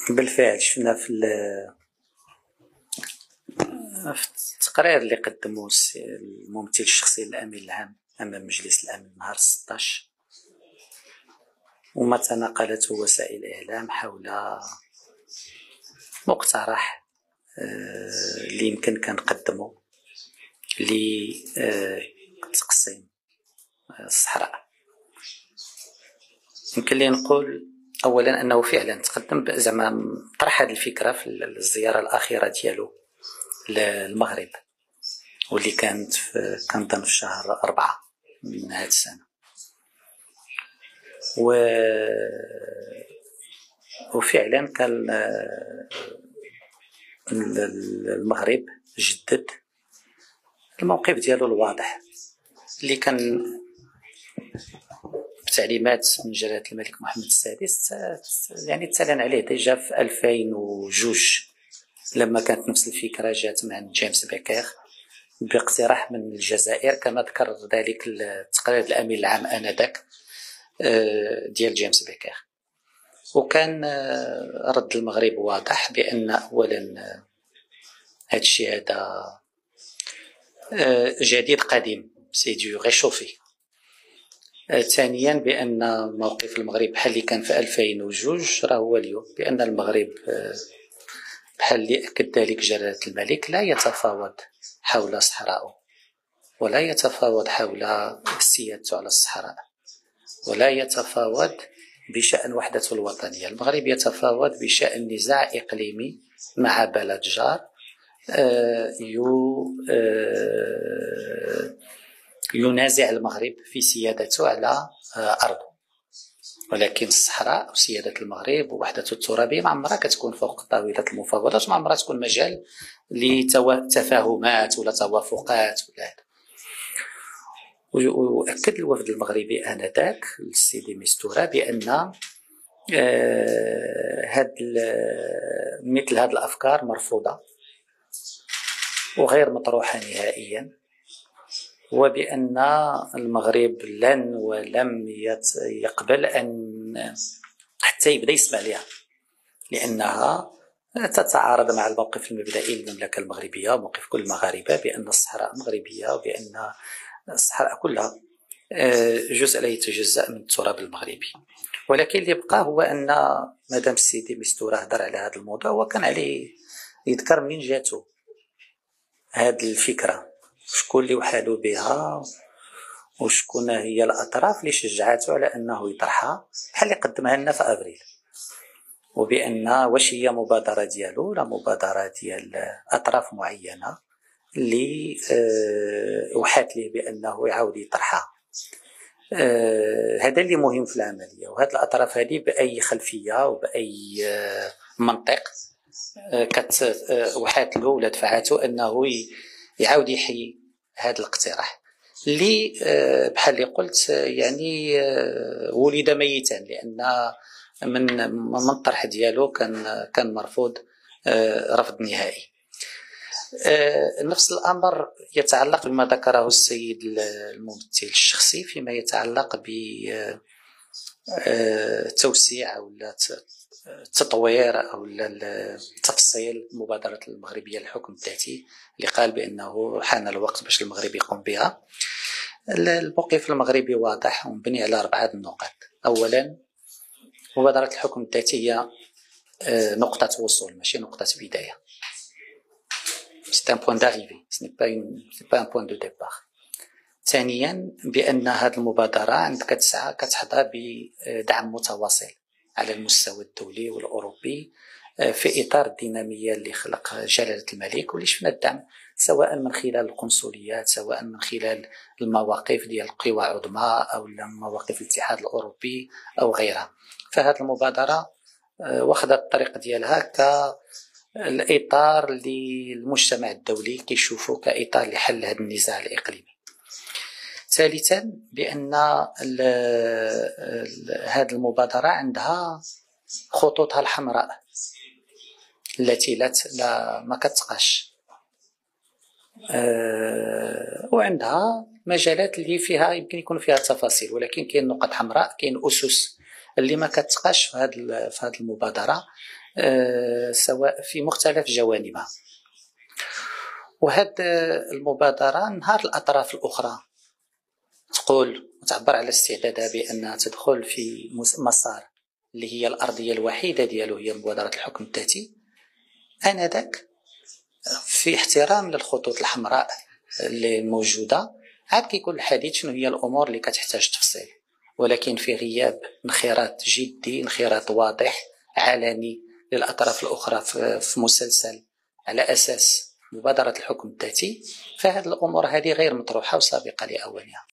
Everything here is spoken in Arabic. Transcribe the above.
بالفعل شفنا في التقرير اللي قدمه الممثل الشخصي للأمين العام أمام مجلس الأمن نهار 16 وما تناقلته وسائل الإعلام حول مقترح اللي يمكن كنقدمه لتقسيم الصحراء. يمكن لي نقول اولا انه فعلا تقدم زعما طرح هذه الفكره في الزياره الاخيره ديالو للمغرب واللي كانت كنظن في شهر 4 من هذه السنه، وفعلا كان المغرب جدد الموقف ديالو الواضح اللي كان بتعليمات من جلالة الملك محمد السادس، يعني تعلن عليه ديجا في 2002 لما كانت نفس الفكرة جات من جيمس بيكير باقتراح من الجزائر كما ذكر ذلك التقرير الأمين العام آنذاك ديال جيمس بيكير. وكان رد المغرب واضح بأن أولا هذا الشيء هذا جديد قديم سي دو ريشوفي، ثانيا بأن موقف المغرب بحال اللي كان في 2002 راه هو اليوم، بأن المغرب بحال اللي أكد ذلك جلالة الملك لا يتفاوض حول صحراءه ولا يتفاوض حول سيادته على الصحراء ولا يتفاوض بشأن وحدته الوطنية. المغرب يتفاوض بشأن نزاع إقليمي مع بلد جار ينازع المغرب في سيادته على أرضه، ولكن الصحراء وسيادة المغرب ووحدته الترابية ما عمرها كتكون فوق طاولة المفاوضات، ما عمرها تكون مجال لتفاهمات ولا توافقات ولا هذا. وأكد الوفد المغربي آنذاك السيدي مستورة بأن مثل هذه الأفكار مرفوضة وغير مطروحة نهائيا، وبأن المغرب لن ولم يقبل أن حتى يبدأ يسمع لها، لأنها تتعارض مع الموقف المبدئي للمملكة المغربية وموقف كل المغاربة بأن الصحراء مغربية وبأن الصحراء كلها جزء لا يتجزأ من التراب المغربي. ولكن اللي بقى هو أن مادام السيدي مستورة هضر على هذا الموضوع وكان عليه يذكر منين جاتو هذه الفكرة، شكون اللي وحالو بها وشكون هي الأطراف اللي شجعته على أنه يطرحها بحال اللي قدمها لنا في أبريل، وبأن واش هي مبادرة ديالو ولا مبادرة ديال أطراف معينة اللي وحات ليه بأنه يعاود يطرحها. هذا اللي مهم في العملية، وهذه الأطراف هذه بأي خلفية وبأي منطق وحات له ولا دفعته أنه يعاود يحيي هذا الاقتراح اللي بحال اللي قلت يعني ولد ميتا، لأن من الطرح ديالو كان مرفوض رفض نهائي. نفس الأمر يتعلق بما ذكره السيد الممثل الشخصي فيما يتعلق بتوسيع أو التطوير أو تفصيل المبادرة المغربية للحكم الذاتي اللي قال بأنه حان الوقت باش المغرب يقوم بها. الموقف المغربي واضح ومبني على 4 نقاط. أولا، مبادرة الحكم الذاتي هي نقطة وصول ماشي نقطة بداية. C'est un point d'arrivée, ce n'est pas un point de départ. ثانيا، بأن هذه المبادرة عندك كتحظى بدعم متواصل على المستوى الدولي والأوروبي في إطار الدينامية اللي خلق جلالة الملك، واللي شفنا الدعم سواء من خلال القنصليات سواء من خلال المواقف ديال القوى العظمى أو مواقف الاتحاد الأوروبي أو غيرها. فهذه المبادرة واخذت الطريق ديالها كالإطار اللي المجتمع الدولي كيشوفه كإطار لحل هذا النزاع الإقليمي. ثالثا، بأن هذه المبادرة عندها خطوطها الحمراء التي ما كتقاش، وعندها مجالات اللي فيها يمكن يكون فيها تفاصيل، ولكن كاين نقط حمراء، كاين أسس اللي ما كتقاش في هذه المبادرة سواء في مختلف جوانبها. وهذه المبادرة نهار الأطراف الأخرى تقول وتعبر على استعدادها بأنها تدخل في مسار اللي هي الأرضية الوحيدة ديالو هي مبادرة الحكم الذاتي، آنذاك في احترام للخطوط الحمراء اللي موجودة عاد كيكون الحديث شنو هي الأمور اللي كتحتاج تفصيل، ولكن في غياب انخراط جدي، انخراط واضح علني للأطراف الأخرى في مسلسل على أساس مبادرة الحكم الذاتي، فهذه الأمور هذه غير مطروحة وسابقة لأوانها.